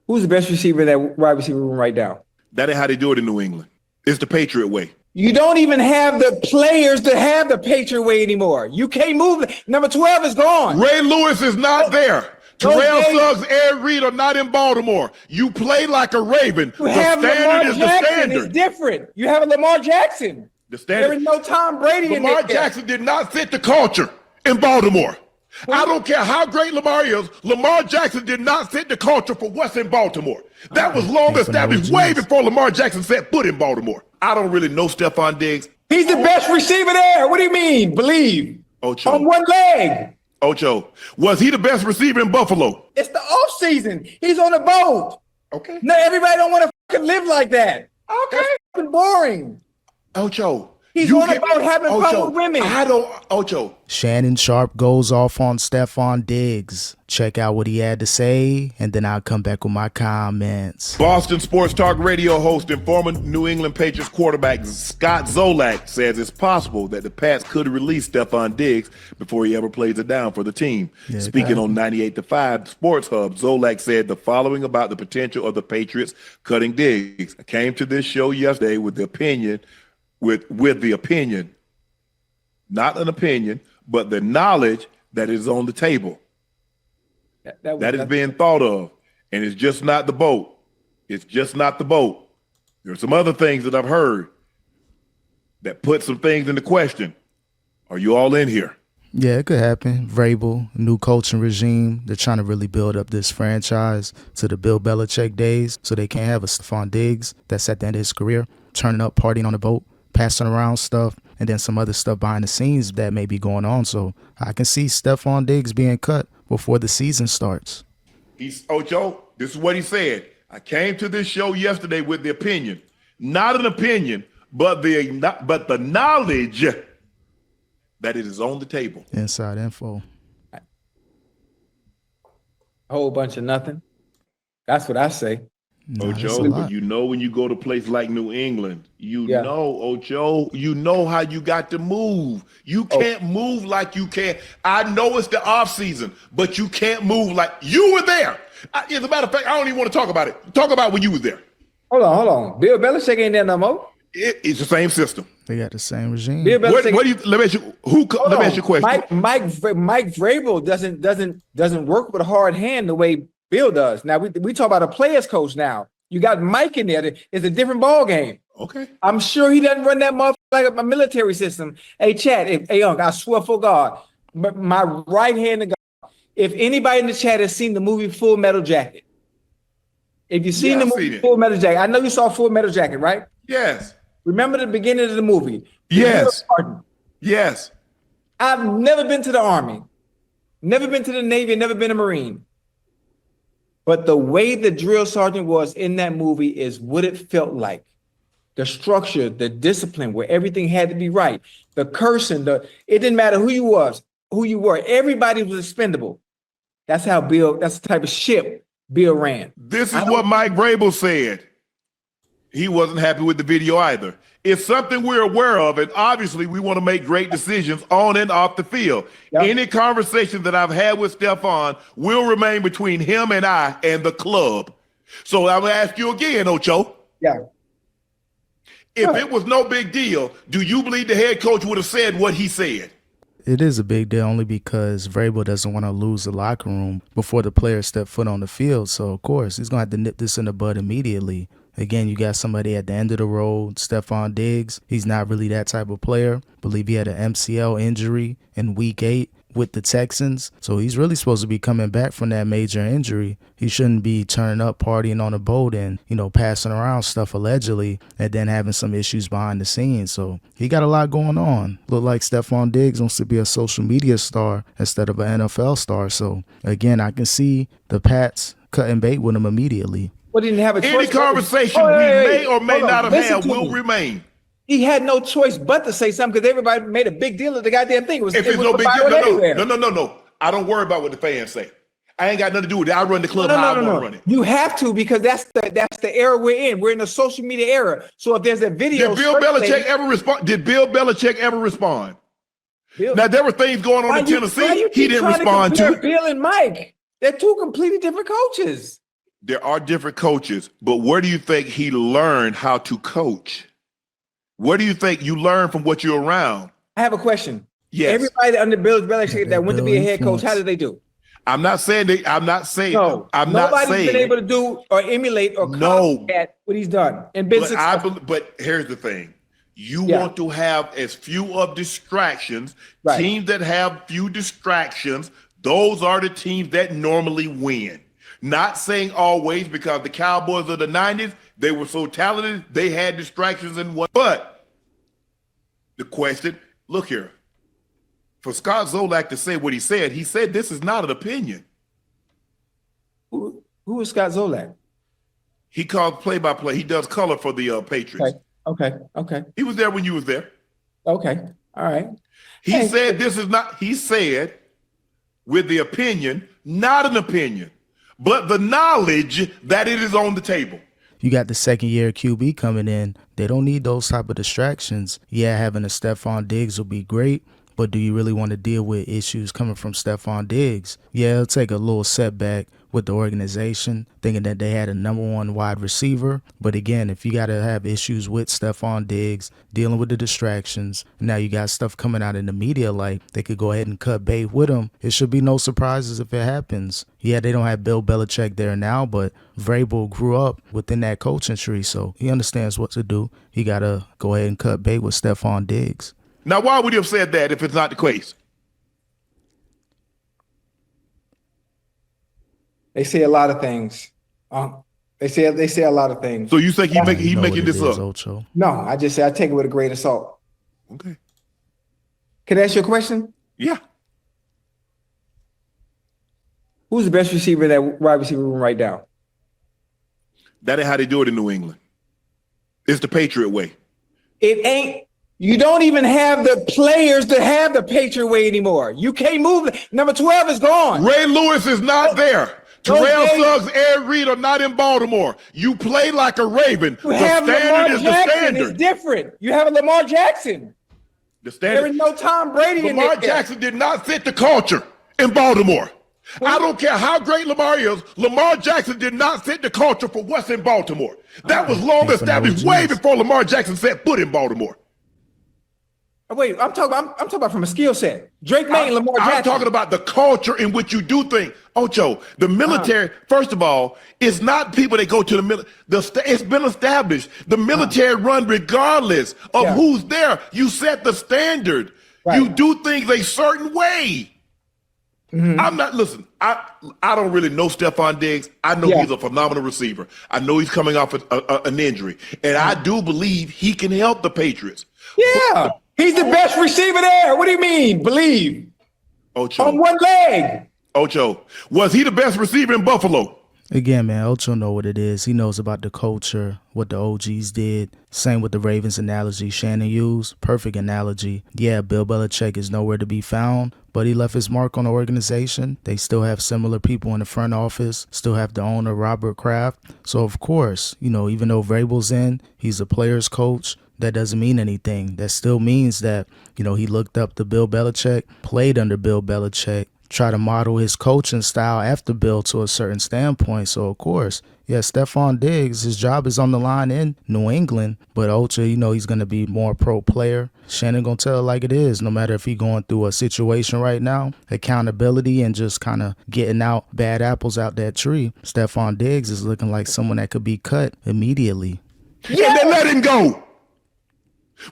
Who's the best receiver in that wide receiver room right now? That ain't how they do it in New England. It's the Patriot way. You don't even have the players to have the Patriot way anymore. You can't move it. Number 12 is gone. Ray Lewis is not there. Terrell Suggs, Ed Reed are not in Baltimore. You play like a Raven. You have Lamar Jackson. It's different. You have a Lamar Jackson. The standard. There is no Tom Brady in there. Lamar Jackson did not fit the culture in Baltimore. I don't care how great Lamar is. Lamar Jackson did not fit the culture for what's in Baltimore. That was long established way before Lamar Jackson set foot in Baltimore. I don't really know Stefon Diggs. He's the best receiver there. What do you mean? Believe. Ocho. On one leg. Ocho. Was he the best receiver in Buffalo? It's the off season. He's on the boat. Okay. No, everybody don't want to live like that. Okay. That's boring. Ocho. He's on the boat having fun with women. Ocho. Shannon Sharpe goes off on Stefon Diggs. Check out what he had to say, and then I'll come back with my comments. Boston Sports Talk radio host and former New England Patriots quarterback Scott Zolak says it's possible that the Pats could release Stefon Diggs before he ever plays it down for the team. Yeah, speaking on 98.5 Sports Hub, Zolak said the following about the potential of the Patriots cutting Diggs. I came to this show yesterday with the opinion, not an opinion, but the knowledge that is on the table. That is being thought of, and it's just not the boat. It's just not the boat. There are some other things that I've heard that put some things into question. Are you all in here? Yeah, it could happen. Vrabel, new coaching regime. They're trying to really build up this franchise to the Bill Belichick days, so they can't have a Stefon Diggs that's at the end of his career, turning up, partying on the boat, passing around stuff, and then some other stuff behind the scenes that may be going on. So I can see Stefon Diggs being cut before the season starts. Ocho, this is what he said. I came to this show yesterday with the opinion, not an opinion, but the knowledge that it is on the table. Inside info. A whole bunch of nothing. That's what I say. No, Ocho, but you know when you go to a place like New England, know, Ocho, you know how you got to move. You can't move like you can. I know it's the off season, but you can't move like you were there. As a matter of fact, I don't even want to talk about it. Talk about when you was there. Hold on. Bill Belichick ain't there no more. It's the same system. They got the same regime. Bill Belichick, let me ask you a question. Mike Vrabel doesn't work with a hard hand the way Bill does. Now we talk about a player's coach now. You got Mike in there. It's a different ball game. Okay. I'm sure he doesn't run that motherfucker like a military system. Hey, chat. Hey, Unc, I swear for God, my right hand to God. If anybody in the chat has seen the movie Full Metal Jacket, if you've seen the movie Full Metal Jacket, I know you saw Full Metal Jacket, right? Yes. Remember the beginning of the movie? Yes. Yes. I've never been to the Army, never been to the Navy, never been a Marine. But the way the drill sergeant was in that movie is what it felt like. The structure, the discipline, where everything had to be right. The cursing, it didn't matter who you were. Everybody was expendable. That's the type of ship Bill ran. This is what Mike Vrabel said. He wasn't happy with the video either. It's something we're aware of, and obviously we want to make great decisions on and off the field. Yep. Any conversation that I've had with Stefon will remain between him and I and the club. So I'm going to ask you again, Ocho. Yeah. If it was no big deal, do you believe the head coach would have said what he said? It is a big deal only because Vrabel doesn't want to lose the locker room before the players step foot on the field. So, of course, he's going to have to nip this in the bud immediately. Again, you got somebody at the end of the road, Stefon Diggs. He's not really that type of player. Believe he had an MCL injury in week 8 with the Texans. So he's really supposed to be coming back from that major injury. He shouldn't be turning up, partying on a boat and, passing around stuff allegedly and then having some issues behind the scenes. So he got a lot going on. Look like Stefon Diggs wants to be a social media star instead of an NFL star. So, again, I can see the Pats cutting bait with him immediately. Well, didn't have a choice. Any conversation we may or may not have had will remain. He had no choice but to say something because everybody made a big deal of the goddamn thing. If it's no big deal, no. I don't worry about what the fans say. I ain't got nothing to do with it. I run the club how I want to run it. You have to because that's the era we're in. We're in the social media era. So if there's a video, Did Bill Belichick ever respond? Now there were things going on in Tennessee. He didn't respond to. Bill and Mike, they're two completely different coaches. There are different coaches, but where do you think he learned how to coach? Where do you think you learn from what you're around? I have a question. Yes. Everybody under Bill Belichick that went to be a head coach, how did they do? I'm not saying I'm not saying No. I'm not Nobody's saying been able to do or emulate or copycat what he's done and been successful. But here's the thing. You want to have as few of distractions. Right. Teams that have few distractions, those are the teams that normally win. Not saying always, because the Cowboys of the 90s, they were so talented, they had distractions and what. But the question, look here, for Scott Zolak to say what he said this is not an opinion. Who is Scott Zolak? He called play-by-play. He does color for the Patriots. Okay. He was there when you was there. Okay. All right. He said this is not, he said with the opinion, not an opinion, but the knowledge that it is on the table. You got the second-year QB coming in. They don't need those type of distractions. Yeah, having a Stefon Diggs will be great, but do you really want to deal with issues coming from Stefon Diggs? Yeah, it'll take a little setback with the organization, thinking that they had a #1 wide receiver. But again, if you got to have issues with Stefon Diggs, dealing with the distractions, now you got stuff coming out in the media like they could go ahead and cut bait with him. It should be no surprises if it happens. Yeah, they don't have Bill Belichick there now, but Vrabel grew up within that coaching tree, so he understands what to do. He got to go ahead and cut bait with Stefon Diggs. Now, why would you have said that if it's not the case? They say a lot of things. They say a lot of things. So you think he making this up? Ocho. No, I just say I take it with a grain of salt. Okay. Can I ask you a question? Yeah. Who's the best receiver in that wide receiver room right now? That ain't how they do it in New England. It's the Patriot way. It ain't. You don't even have the players to have the Patriot way anymore. You can't move. Number 12 is gone. Ray Lewis is not there. Terrell Suggs, Ed Reed are not in Baltimore. You play like a Raven. You the have standard Lamar is Jackson. the standard. It's different. You have a Lamar Jackson. The standard. There is no Tom Brady in there. Lamar Jackson did not fit the culture in Baltimore. I don't care how great Lamar is. Lamar Jackson did not fit the culture for what's in Baltimore. That was long established way before Lamar Jackson set foot in Baltimore. Wait, I'm talking about from a skill set. Drake May and Lamar Jackson. I'm talking about the culture in which you do things. Ocho, the military, first of all, it's not people that go to the military. It's been established. The military run regardless of who's there. You set the standard. Right. You do things a certain way. Mm-hmm. I don't really know Stefon Diggs. I know he's a phenomenal receiver. I know he's coming off an injury. And I do believe he can help the Patriots. Yeah. He's the best receiver there. What do you mean? Believe. Ocho. On one leg. Ocho. Was he the best receiver in Buffalo? Again, man, Ocho know what it is. He knows about the culture, what the OGs did. Same with the Ravens analogy Shannon used. Perfect analogy. Yeah, Bill Belichick is nowhere to be found, but he left his mark on the organization. They still have similar people in the front office, still have the owner, Robert Kraft. So, of course, even though Vrabel's in, he's a player's coach. That doesn't mean anything. That still means that, he looked up to Bill Belichick, played under Bill Belichick, try to model his coaching style after Bill to a certain standpoint. So, of course, Stefon Diggs, his job is on the line in New England, but Ocha, he's going to be more pro player. Shannon going to tell it like it is, no matter if he's going through a situation right now, accountability and just kind of getting out bad apples out that tree. Stefon Diggs is looking like someone that could be cut immediately. Yeah, they let him go.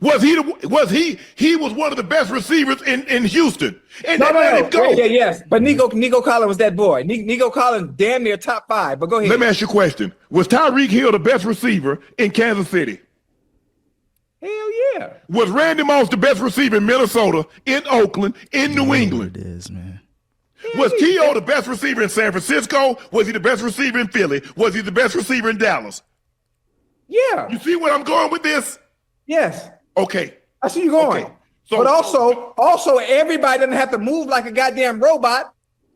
Was he was one of the best receivers in Houston. And they let him go. Yes. But Nico Collins was that boy. Nico Collins damn near top 5. But go ahead. Let me ask you a question. Was Tyreek Hill the best receiver in Kansas City? Hell yeah. Was Randy Moss the best receiver in Minnesota, in Oakland, in New England? It is, man. Was T.O. the best receiver in San Francisco? Was he the best receiver in Philly? Was he the best receiver in Dallas? Yeah. You see where I'm going with this? Yes. Okay. I see you going. Okay. So, but also everybody doesn't have to move like a goddamn robot.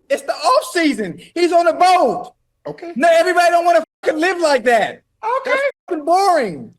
It's the off season. He's on a boat. Okay. No, everybody don't want to live like that. Okay. That's boring.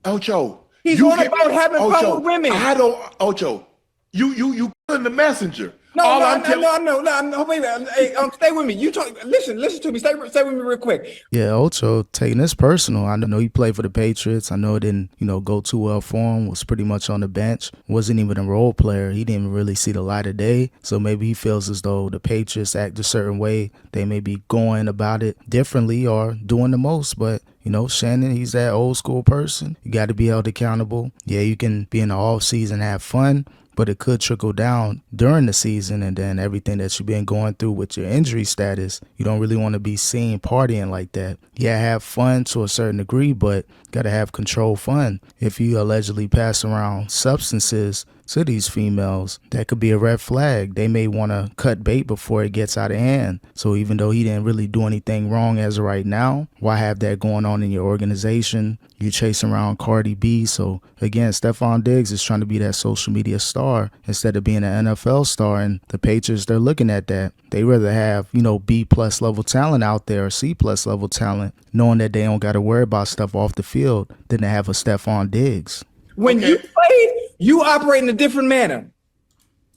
Ocho. He's on a boat having fun with women. Ocho, you in the messenger. No. Wait a minute. Hey, stay with me. You talk. Listen to me. Stay with me real quick. Yeah, Ocho taking this personal. I know he played for the Patriots. I know it didn't, go too well for him. Was pretty much on the bench. Wasn't even a role player. He didn't really see the light of day. So maybe he feels as though the Patriots act a certain way. They may be going about it differently or doing the most. But Shannon, he's that old school person. You got to be held accountable. Yeah, you can be in the off season, have fun, but it could trickle down during the season, and then everything that you've been going through with your injury status, you don't really want to be seen partying like that. Yeah, have fun to a certain degree, but got to have controlled fun. If you allegedly pass around substances to these females, that could be a red flag. They may want to cut bait before it gets out of hand. So even though he didn't really do anything wrong as of right now, why have that going on in your organization? You're chasing around Cardi B. So again, Stefon Diggs is trying to be that social media star instead of being an NFL star. And the Patriots, they're looking at that. They rather have, B+ level talent out there or C+ level talent, knowing that they don't got to worry about stuff off the field, than to have a Stefon Diggs. When you played, you operate in a different manner.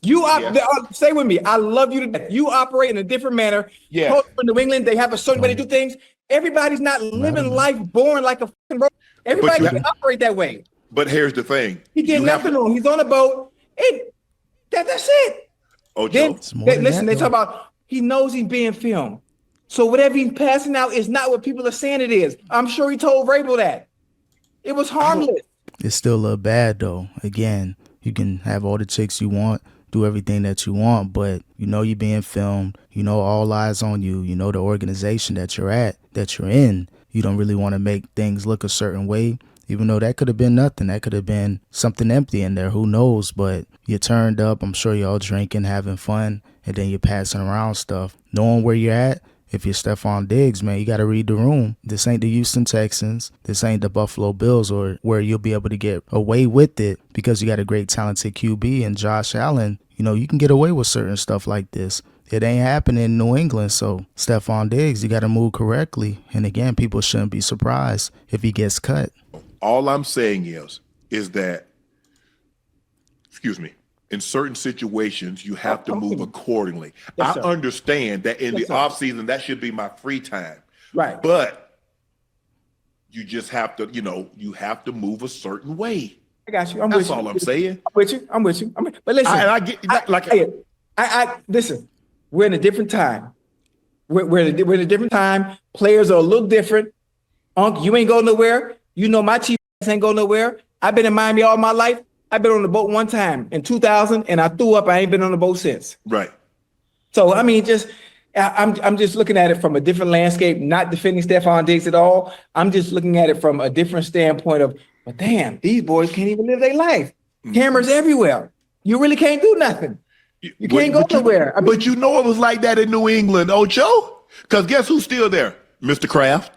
Stay with me. I love you to death. You operate in a different manner. Yeah. Coach in New England, they have a certain way to do things. Everybody's not living life born like a fucking robot. Everybody can operate that way. But here's the thing. He did nothing wrong. He's on a boat. That's it. Ocho. Then, they talk about he knows he's being filmed. So whatever he's passing out is not what people are saying it is. I'm sure he told Vrabel that. It was harmless. It's still a little bad, though. Again, you can have all the chicks you want, do everything that you want, but you're being filmed. All eyes on you. The organization that you're at, that you're in. You don't really want to make things look a certain way, even though that could have been nothing. That could have been something empty in there. Who knows? But you turned up. I'm sure you're all drinking, having fun, and then you're passing around stuff. Knowing where you're at, if you're Stefon Diggs, man, you got to read the room. This ain't the Houston Texans. This ain't the Buffalo Bills, or where you'll be able to get away with it because you got a great talented QB and Josh Allen. You can get away with certain stuff like this. It ain't happening in New England. So Stefon Diggs, you got to move correctly. And again, people shouldn't be surprised if he gets cut. All I'm saying is that, in certain situations, you have to move accordingly. Yes, I understand that in the offseason, that should be my free time. Right. But you just have to, you have to move a certain way. I got you. That's all I'm saying. I'm with you. But listen, I get listen. We're in a different time. We're in a different time. Players are a little different. Unc, you ain't going nowhere. My chief ain't going nowhere. I've been in Miami all my life. I've been on the boat one time in 2000, and I threw up. I ain't been on the boat since. Right. So I'm just looking at it from a different landscape, not defending Stefon Diggs at all. I'm just looking at it from a different standpoint of, but damn, these boys can't even live their life. Cameras everywhere. You really can't do nothing. You can't go nowhere. But it was like that in New England, Ocho. Because guess who's still there? Mr. Kraft.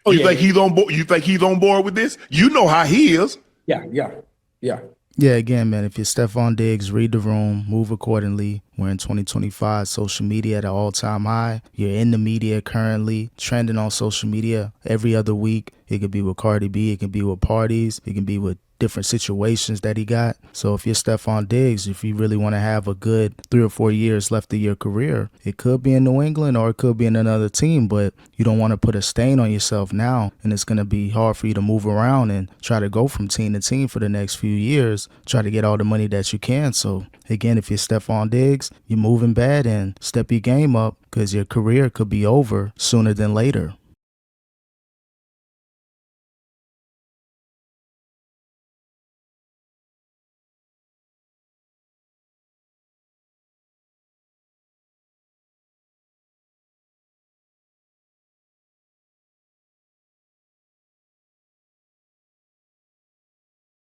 You think he's on board? You think he's on board with this? You know how he is. Yeah. Yeah, again, man, if you're Stefon Diggs, read the room, move accordingly. We're in 2025, social media at an all-time high. You're in the media currently, trending on social media every other week. It could be with Cardi B, it can be with parties, it can be with different situations that he got. So if you're Stefon Diggs, if you really want to have a good 3 or 4 years left of your career, it could be in New England or it could be in another team, but you don't want to put a stain on yourself now, and it's going to be hard for you to move around and try to go from team to team for the next few years, try to get all the money that you can. So again, if you're Stefon Diggs, you're moving bad and step your game up because your career could be over sooner than later.